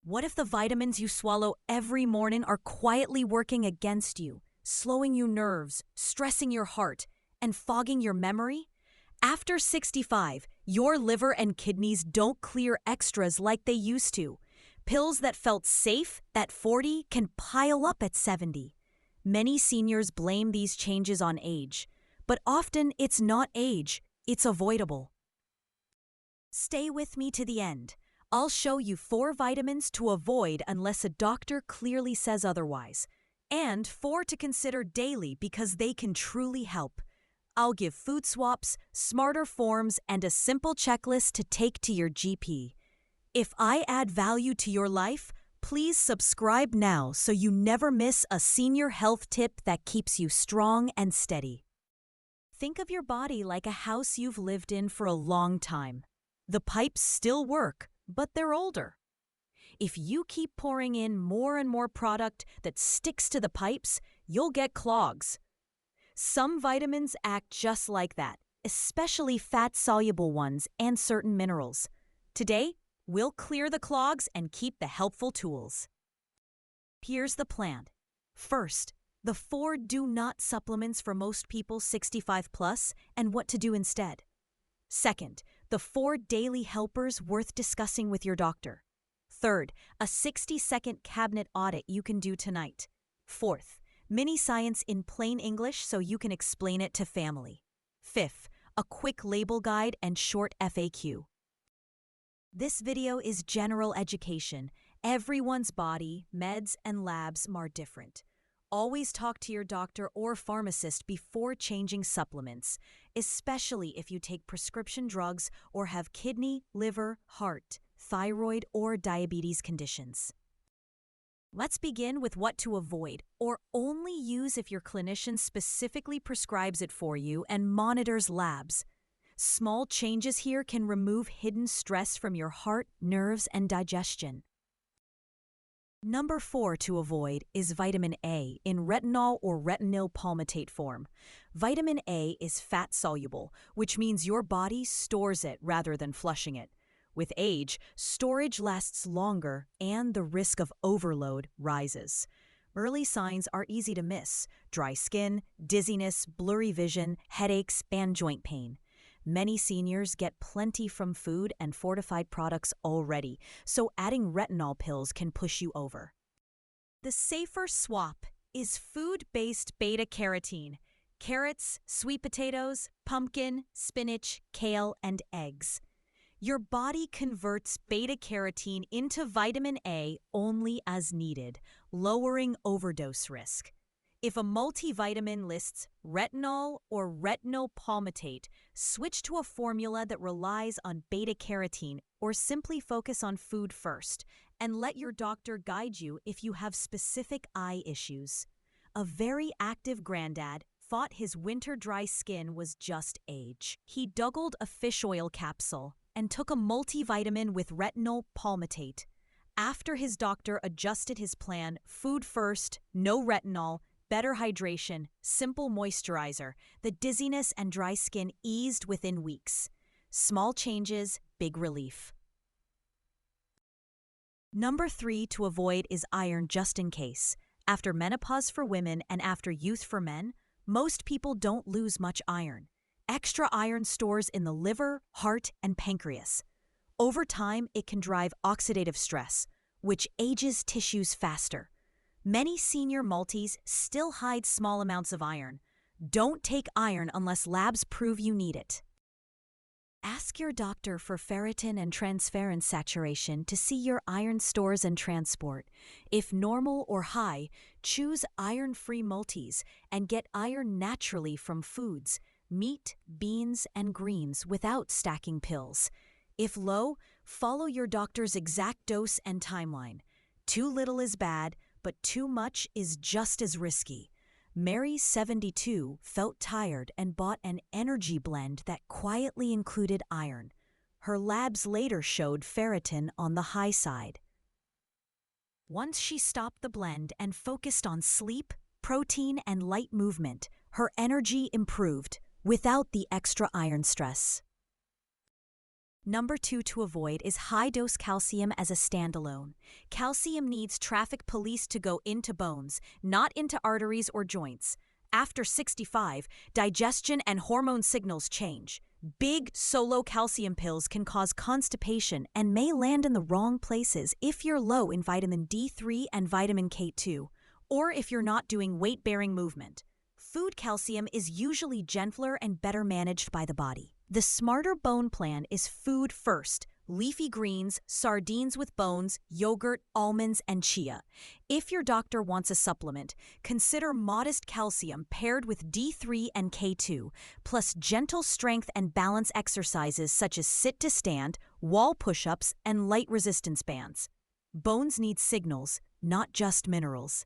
What if the vitamins you swallow every morning are quietly working against you, slowing your nerves, stressing your heart, and fogging your memory? After 65, your liver and kidneys don't clear extras like they used to. Pills that felt safe at 40 can pile up at 70. Many seniors blame these changes on age, but often it's not age, it's avoidable. Stay with me to the end. I'll show you 4 vitamins to avoid unless a doctor clearly says otherwise, and 4 to consider daily because they can truly help. I'll give food swaps, smarter forms, and a simple checklist to take to your GP. If I add value to your life, please subscribe now so you never miss a senior health tip that keeps you strong and steady. Think of your body like a house you've lived in for a long time. The pipes still work, but they're older. If you keep pouring in more and more product that sticks to the pipes, you'll get clogs. Some vitamins act just like that, especially fat-soluble ones and certain minerals. Today, we'll clear the clogs and keep the helpful tools. Here's the plan. First, the 4 do-not supplements for most people 65 plus and what to do instead. Second, the 4 daily helpers worth discussing with your doctor. Third, a 60-second cabinet audit you can do tonight. Fourth, mini science in plain English so you can explain it to family. Fifth, a quick label guide and short FAQ. This video is general education. Everyone's body, meds, and labs are different. Always talk to your doctor or pharmacist before changing supplements, especially if you take prescription drugs or have kidney, liver, heart, thyroid, or diabetes conditions. Let's begin with what to avoid or only use if your clinician specifically prescribes it for you and monitors labs. Small changes here can remove hidden stress from your heart, nerves, and digestion. Number 4 to avoid is vitamin A in retinol or retinol palmitate form. Vitamin A is fat-soluble, which means your body stores it rather than flushing it. With age, storage lasts longer and the risk of overload rises. Early signs are easy to miss: dry skin, dizziness, blurry vision, headaches, and joint pain. Many seniors get plenty from food and fortified products already, so adding retinol pills can push you over. The safer swap is food-based beta-carotene: carrots, sweet potatoes, pumpkin, spinach, kale, and eggs. Your body converts beta-carotene into vitamin A only as needed, lowering overdose risk. If a multivitamin lists retinol or retinol palmitate, switch to a formula that relies on beta-carotene or simply focus on food first, and let your doctor guide you if you have specific eye issues. A very active granddad thought his winter dry skin was just age. He duggled a fish oil capsule and took a multivitamin with retinol palmitate. After his doctor adjusted his plan, food first, no retinol, better hydration, simple moisturizer, the dizziness and dry skin eased within weeks. Small changes, big relief. Number 3 to avoid is iron just in case. After menopause for women and after youth for men, most people don't lose much iron. Extra iron stores in the liver, heart, and pancreas. Over time, it can drive oxidative stress, which ages tissues faster. Many senior multis still hide small amounts of iron. Don't take iron unless labs prove you need it. Ask your doctor for ferritin and transferrin saturation to see your iron stores and transport. If normal or high, choose iron-free multis and get iron naturally from foods, meat, beans, and greens without stacking pills. If low, follow your doctor's exact dose and timeline. Too little is bad, but too much is just as risky. Mary, 72, felt tired and bought an energy blend that quietly included iron. Her labs later showed ferritin on the high side. Once she stopped the blend and focused on sleep, protein, and light movement, her energy improved without the extra iron stress. Number 2 to avoid is high-dose calcium as a standalone. Calcium needs traffic police to go into bones, not into arteries or joints. After 65, digestion and hormone signals change. Big solo calcium pills can cause constipation and may land in the wrong places if you're low in vitamin D3 and vitamin K2, or if you're not doing weight-bearing movement. Food calcium is usually gentler and better managed by the body. The smarter bone plan is food first: leafy greens, sardines with bones, yogurt, almonds, and chia. If your doctor wants a supplement, consider modest calcium paired with D3 and K2, plus gentle strength and balance exercises such as sit to stand, wall push-ups, and light resistance bands. Bones need signals, not just minerals.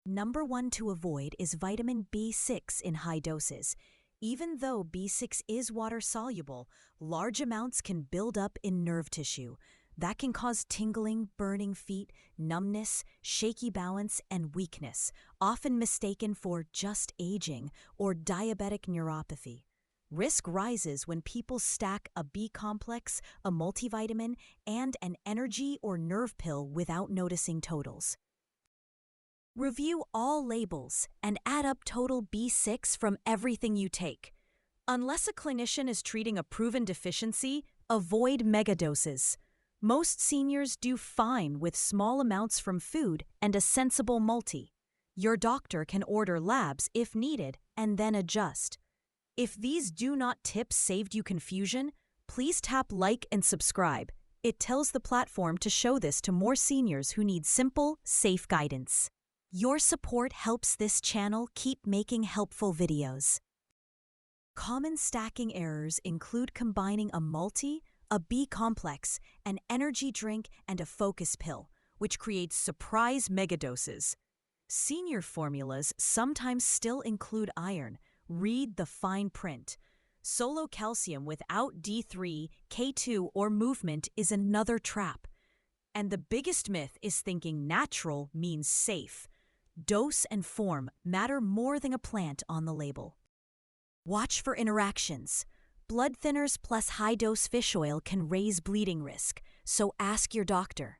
Number 1 to avoid is vitamin B6 in high doses. Even though B6 is water-soluble, large amounts can build up in nerve tissue. That can cause tingling, burning feet, numbness, shaky balance, and weakness, often mistaken for just aging or diabetic neuropathy. Risk rises when people stack a B complex, a multivitamin, and an energy or nerve pill without noticing totals. Review all labels and add up total B6 from everything you take. Unless a clinician is treating a proven deficiency, avoid megadoses. Most seniors do fine with small amounts from food and a sensible multi. Your doctor can order labs if needed and then adjust. If these do not tips saved you confusion, please tap like and subscribe. It tells the platform to show this to more seniors who need simple, safe guidance. Your support helps this channel keep making helpful videos. Common stacking errors include combining a multi, a B complex, an energy drink, and a focus pill, which creates surprise megadoses. Senior formulas sometimes still include iron. Read the fine print. Solo calcium without D3, K2, or movement is another trap. And the biggest myth is thinking natural means safe. Dose and form matter more than a plant on the label. Watch for interactions. Blood thinners plus high-dose fish oil can raise bleeding risk, so ask your doctor.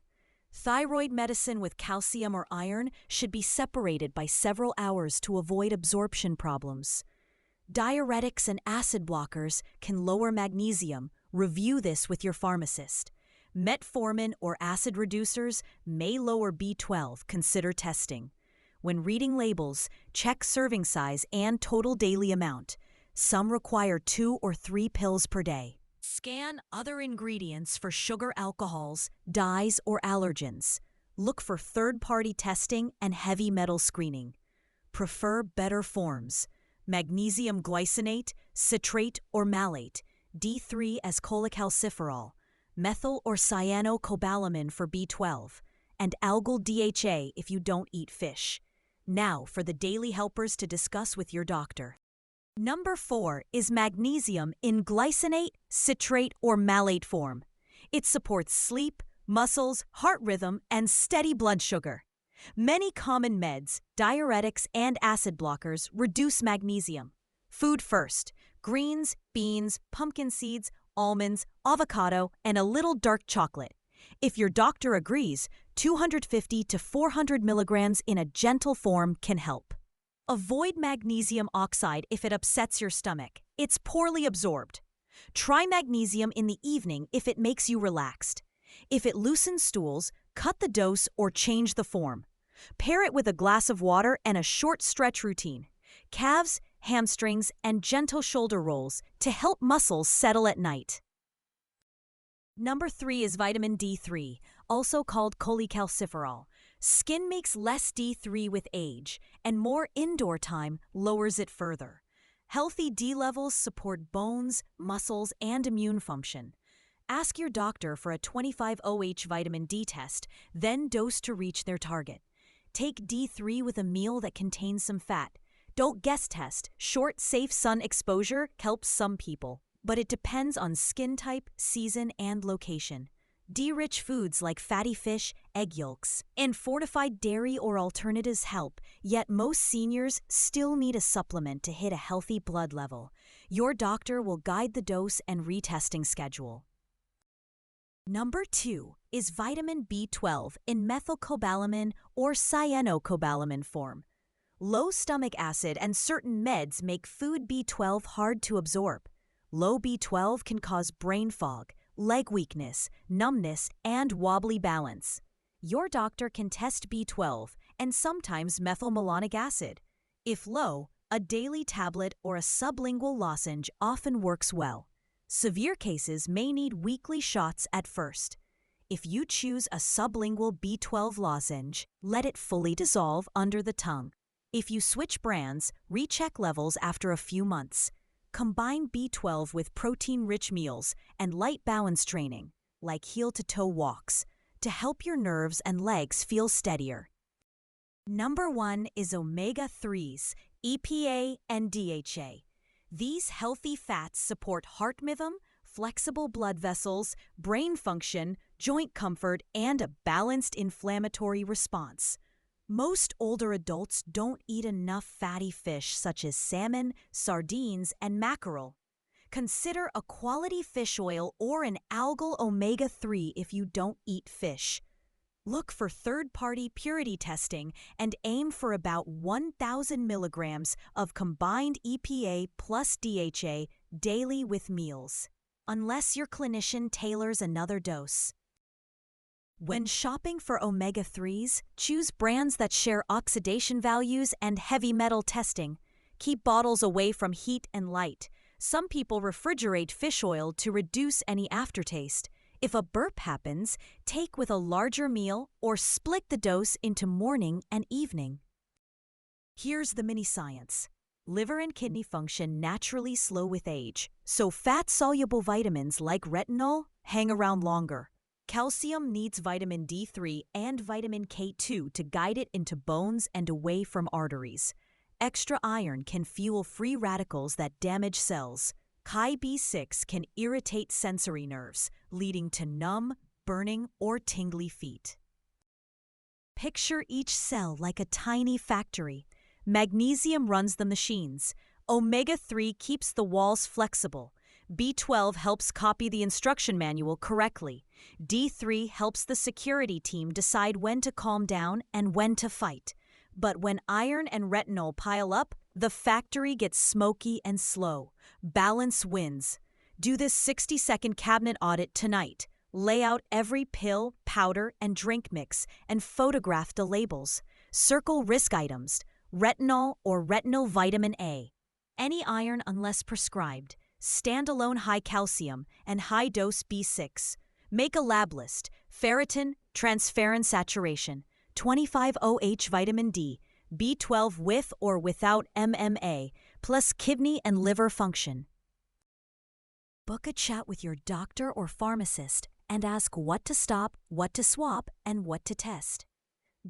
Thyroid medicine with calcium or iron should be separated by several hours to avoid absorption problems. Diuretics and acid blockers can lower magnesium. Review this with your pharmacist. Metformin or acid reducers may lower B12. Consider testing. When reading labels, check serving size and total daily amount. Some require 2 or 3 pills per day. Scan other ingredients for sugar alcohols, dyes, or allergens. Look for third-party testing and heavy metal screening. Prefer better forms: magnesium glycinate, citrate, or malate, D3 as cholecalciferol, methyl or cyanocobalamin for B12, and algal DHA if you don't eat fish. Now for the daily helpers to discuss with your doctor. Number 4 is magnesium in glycinate, citrate, or malate form. It supports sleep, muscles, heart rhythm, and steady blood sugar. Many common meds, diuretics, and acid blockers reduce magnesium. Food first: greens, beans, pumpkin seeds, almonds, avocado, and a little dark chocolate. If your doctor agrees, 250 to 400 milligrams in a gentle form can help. Avoid magnesium oxide if it upsets your stomach. It's poorly absorbed. Try magnesium in the evening if it makes you relaxed. If it loosens stools, cut the dose or change the form. Pair it with a glass of water and a short stretch routine. Calves, hamstrings, and gentle shoulder rolls to help muscles settle at night. Number 3 is vitamin D3, also called cholecalciferol. Skin makes less D3 with age, and more indoor time lowers it further. Healthy D levels support bones, muscles, and immune function. Ask your doctor for a 25OH vitamin D test, then dose to reach their target. Take D3 with a meal that contains some fat. Don't guess test. Short, safe sun exposure helps some people, but it depends on skin type, season, and location. D-rich foods like fatty fish, egg yolks, and fortified dairy or alternatives help, yet most seniors still need a supplement to hit a healthy blood level. Your doctor will guide the dose and retesting schedule. Number 2 is vitamin B12 in methylcobalamin or cyanocobalamin form. Low stomach acid and certain meds make food B12 hard to absorb. Low B12 can cause brain fog, leg weakness, numbness, and wobbly balance. Your doctor can test B12 and sometimes methylmalonic acid. If low, a daily tablet or a sublingual lozenge often works well. Severe cases may need weekly shots at first. If you choose a sublingual B12 lozenge, let it fully dissolve under the tongue. If you switch brands, recheck levels after a few months. Combine B12 with protein-rich meals and light balance training, like heel-to-toe walks, to help your nerves and legs feel steadier. Number 1 is omega-3s, EPA and DHA. These healthy fats support heart rhythm, flexible blood vessels, brain function, joint comfort, and a balanced inflammatory response. Most older adults don't eat enough fatty fish such as salmon, sardines, and mackerel. Consider a quality fish oil or an algal omega-3 if you don't eat fish. Look for third-party purity testing and aim for about 1,000 milligrams of combined EPA plus DHA daily with meals, unless your clinician tailors another dose. When shopping for omega-3s, choose brands that share oxidation values and heavy metal testing. Keep bottles away from heat and light. Some people refrigerate fish oil to reduce any aftertaste. If a burp happens, take with a larger meal or split the dose into morning and evening. Here's the mini science. Liver and kidney function naturally slow with age, so fat-soluble vitamins like retinol hang around longer. Calcium needs vitamin D3 and vitamin K2 to guide it into bones and away from arteries. Extra iron can fuel free radicals that damage cells. Chi B6 can irritate sensory nerves, leading to numb, burning, or tingly feet. Picture each cell like a tiny factory. Magnesium runs the machines. Omega-3 keeps the walls flexible. B12 helps copy the instruction manual correctly. D3 helps the security team decide when to calm down and when to fight. But when iron and retinol pile up, the factory gets smoky and slow. Balance wins. Do this 60-second cabinet audit tonight. Lay out every pill, powder, and drink mix and photograph the labels. Circle risk items, retinol or retinol vitamin A. Any iron unless prescribed. Standalone high calcium and high dose B6. Make a lab list. Ferritin, transferrin saturation, 25OH vitamin D, B12 with or without MMA, plus kidney and liver function. Book a chat with your doctor or pharmacist and ask what to stop, what to swap, and what to test.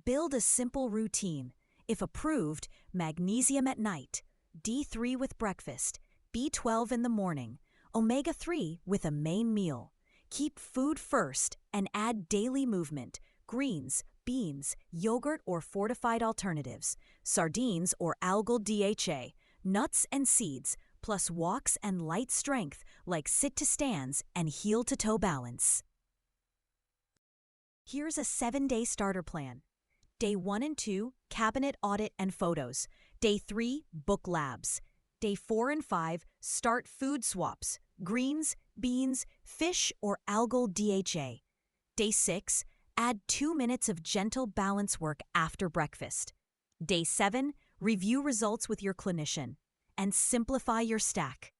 Build a simple routine. If approved, magnesium at night, D3 with breakfast, B12 in the morning, omega-3 with a main meal. Keep food first and add daily movement, greens, beans, yogurt or fortified alternatives, sardines or algal DHA, nuts and seeds, plus walks and light strength like sit-to-stands and heel-to-toe balance. Here's a 7-day starter plan. Day 1 and 2, cabinet audit and photos. Day 3, book labs. Day 4 and 5, start food swaps, greens, beans, fish, or algal DHA. Day 6, add 2 minutes of gentle balance work after breakfast. Day 7, review results with your clinician and simplify your stack.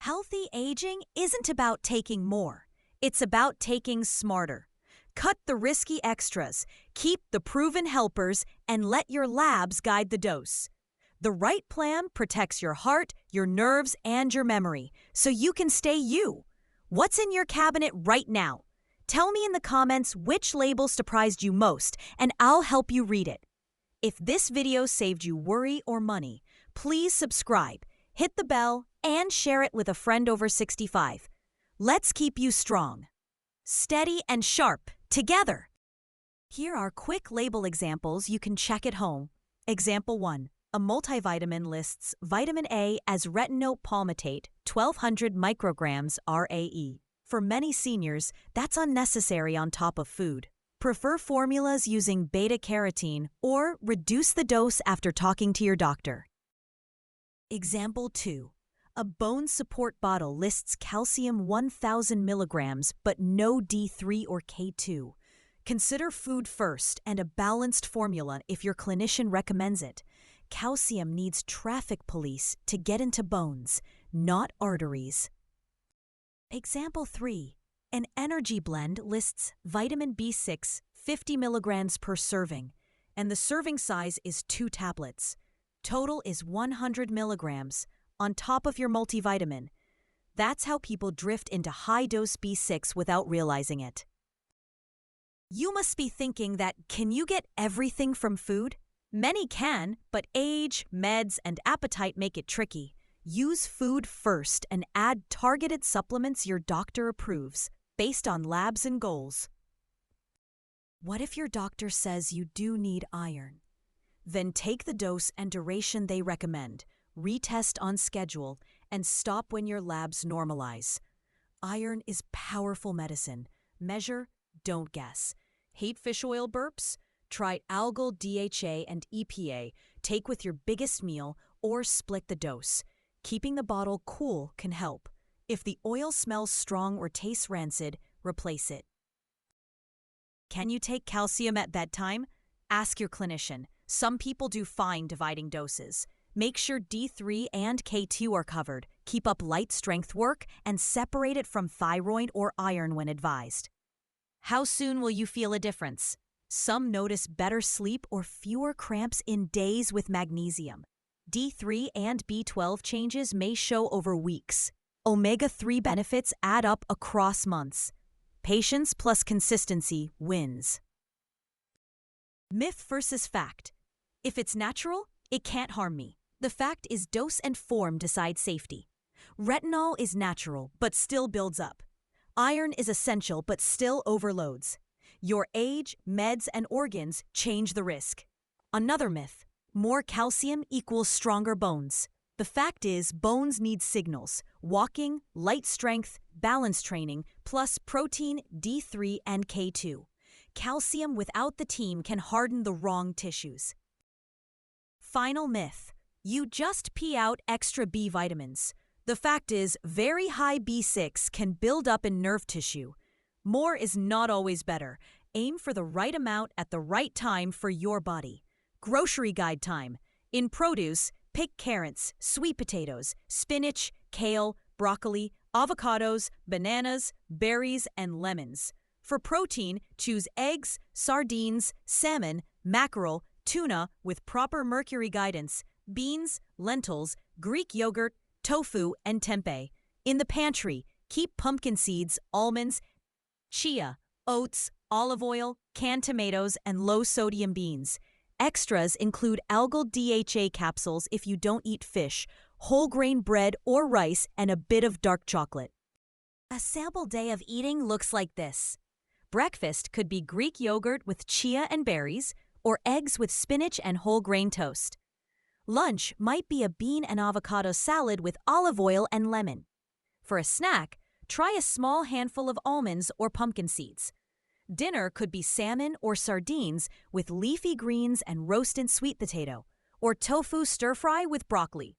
Healthy aging isn't about taking more. It's about taking smarter. Cut the risky extras, keep the proven helpers, and let your labs guide the dose. The right plan protects your heart, your nerves, and your memory, so you can stay you. What's in your cabinet right now? Tell me in the comments which label surprised you most, and I'll help you read it. If this video saved you worry or money, please subscribe, hit the bell, and share it with a friend over 65. Let's keep you strong, steady, and sharp together. Here are quick label examples you can check at home. Example 1. A multivitamin lists vitamin A as retinoate palmitate, 1200 micrograms RAE. For many seniors, that's unnecessary on top of food. Prefer formulas using beta-carotene or reduce the dose after talking to your doctor. Example 2. A bone support bottle lists calcium 1000 milligrams but no D3 or K2. Consider food first and a balanced formula if your clinician recommends it. Calcium needs traffic police to get into bones, not arteries. Example 3. An energy blend lists vitamin B6, 50 milligrams per serving, and the serving size is 2 tablets. Total is 100 milligrams on top of your multivitamin. That's how people drift into high-dose B6 without realizing it. You must be thinking that, can you get everything from food? Many can, but age, meds, and appetite make it tricky. Use food first and add targeted supplements your doctor approves, based on labs and goals. What if your doctor says you do need iron? Then take the dose and duration they recommend, retest on schedule, and stop when your labs normalize. Iron is powerful medicine. Measure, don't guess. Hate fish oil burps? Try algal DHA and EPA. Take with your biggest meal or split the dose. Keeping the bottle cool can help. If the oil smells strong or tastes rancid, replace it. Can you take calcium at bedtime? Ask your clinician. Some people do fine dividing doses. Make sure D3 and K2 are covered. Keep up light strength work and separate it from thyroid or iron when advised. How soon will you feel a difference? Some notice better sleep or fewer cramps in days with magnesium. D3 and B12 changes may show over weeks. Omega-3 benefits add up across months. Patience plus consistency wins. Myth versus fact. If it's natural, it can't harm me. The fact is dose and form decide safety. Retinol is natural, but still builds up. Iron is essential, but still overloads. Your age, meds, and organs change the risk. Another myth. More calcium equals stronger bones. The fact is, bones need signals: walking, light strength, balance training, plus protein, D3 and K2. Calcium without the team can harden the wrong tissues. Final myth. You just pee out extra B vitamins. The fact is, very high B6 can build up in nerve tissue. More is not always better. Aim for the right amount at the right time for your body. Grocery guide time. In produce, pick carrots, sweet potatoes, spinach, kale, broccoli, avocados, bananas, berries, and lemons. For protein, choose eggs, sardines, salmon, mackerel, tuna with proper mercury guidance, beans, lentils, Greek yogurt, tofu, and tempeh. In the pantry, keep pumpkin seeds, almonds, chia, oats, olive oil, canned tomatoes, and low-sodium beans. Extras include algal DHA capsules if you don't eat fish, whole grain bread or rice, and a bit of dark chocolate. A sample day of eating looks like this. Breakfast could be Greek yogurt with chia and berries, or eggs with spinach and whole grain toast. Lunch might be a bean and avocado salad with olive oil and lemon. For a snack, try a small handful of almonds or pumpkin seeds. Dinner could be salmon or sardines with leafy greens and roasted sweet potato, or tofu stir-fry with broccoli.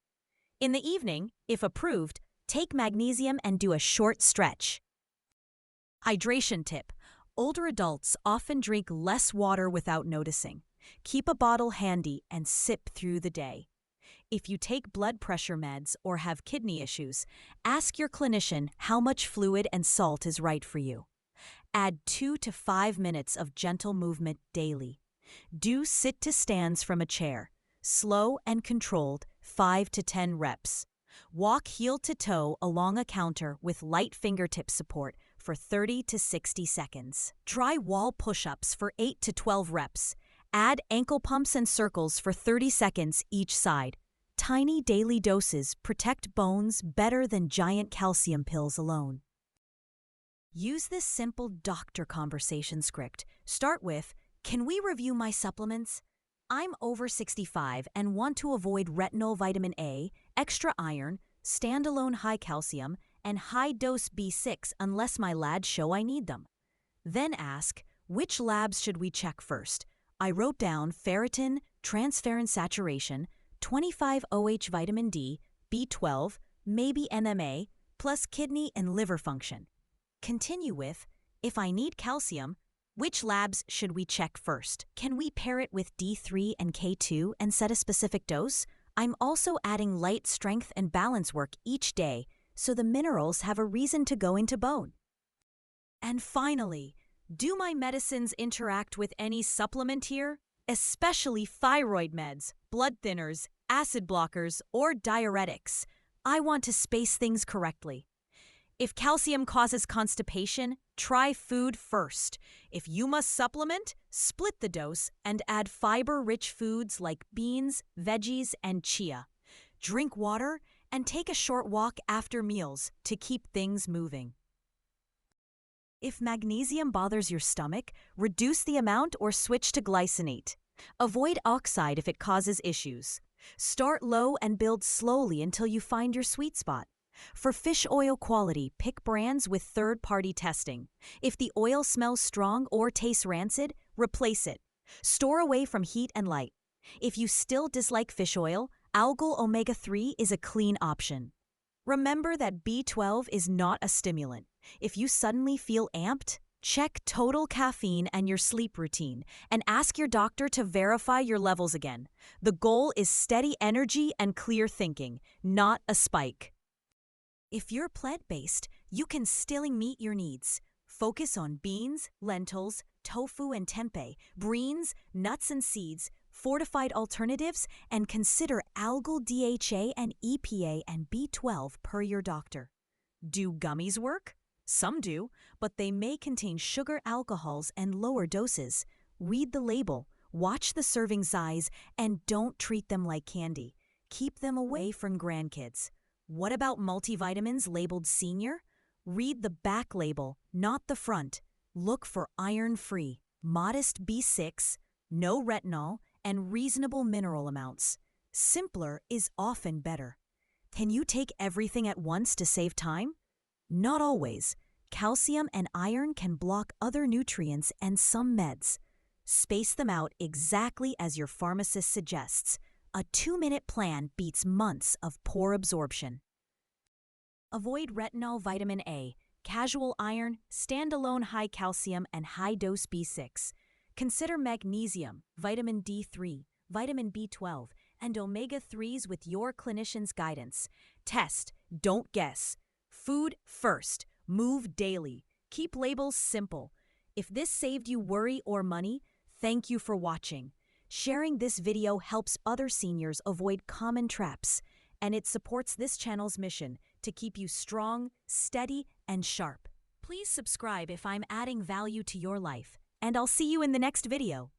In the evening, if approved, take magnesium and do a short stretch. Hydration tip. Older adults often drink less water without noticing. Keep a bottle handy and sip through the day. If you take blood pressure meds or have kidney issues, ask your clinician how much fluid and salt is right for you. Add 2 to 5 minutes of gentle movement daily. Do sit to stands from a chair. Slow and controlled, 5 to 10 reps. Walk heel to toe along a counter with light fingertip support for 30 to 60 seconds. Try wall push-ups for 8 to 12 reps. Add ankle pumps and circles for 30 seconds each side. Tiny daily doses protect bones better than giant calcium pills alone. Use this simple doctor conversation script. Start with, "Can we review my supplements?" I'm over 65 and want to avoid retinol vitamin A, extra iron, standalone high calcium, and high dose B6 unless my labs show I need them. Then ask, which labs should we check first? I wrote down ferritin, transferrin saturation, 25-OH vitamin D, B12, maybe NMA, plus kidney and liver function. Continue with, if I need calcium, which labs should we check first? Can we pair it with D3 and K2 and set a specific dose? I'm also adding light strength and balance work each day so the minerals have a reason to go into bone. And finally, do my medicines interact with any supplement here? Especially thyroid meds, blood thinners, acid blockers, or diuretics. I want to space things correctly. If calcium causes constipation, try food first. If you must supplement, split the dose and add fiber-rich foods like beans, veggies, and chia. Drink water and take a short walk after meals to keep things moving. If magnesium bothers your stomach, reduce the amount or switch to glycinate. Avoid oxide if it causes issues. Start low and build slowly until you find your sweet spot. For fish oil quality, pick brands with third-party testing. If the oil smells strong or tastes rancid, replace it. Store away from heat and light. If you still dislike fish oil, algal omega-3 is a clean option. Remember that B12 is not a stimulant. If you suddenly feel amped, check total caffeine and your sleep routine, and ask your doctor to verify your levels again. The goal is steady energy and clear thinking, not a spike. If you're plant-based, you can still meet your needs. Focus on beans, lentils, tofu and tempeh, greens, nuts and seeds, fortified alternatives, and consider algal DHA and EPA and B12 per your doctor. Do gummies work? Some do, but they may contain sugar alcohols and lower doses. Read the label, watch the serving size, and don't treat them like candy. Keep them away from grandkids. What about multivitamins labeled senior? Read the back label, not the front. Look for iron-free, modest B6, no retinol, and reasonable mineral amounts. Simpler is often better. Can you take everything at once to save time? Not always. Calcium and iron can block other nutrients and some meds. Space them out exactly as your pharmacist suggests. A 2-minute plan beats months of poor absorption. Avoid retinol vitamin A, casual iron, standalone high calcium, and high-dose B6. Consider magnesium, vitamin D3, vitamin B12, and omega-3s with your clinician's guidance. Test, don't guess. Food first. Move daily. Keep labels simple. If this saved you worry or money, thank you for watching. Sharing this video helps other seniors avoid common traps, and it supports this channel's mission to keep you strong, steady, and sharp. Please subscribe if I'm adding value to your life, and I'll see you in the next video.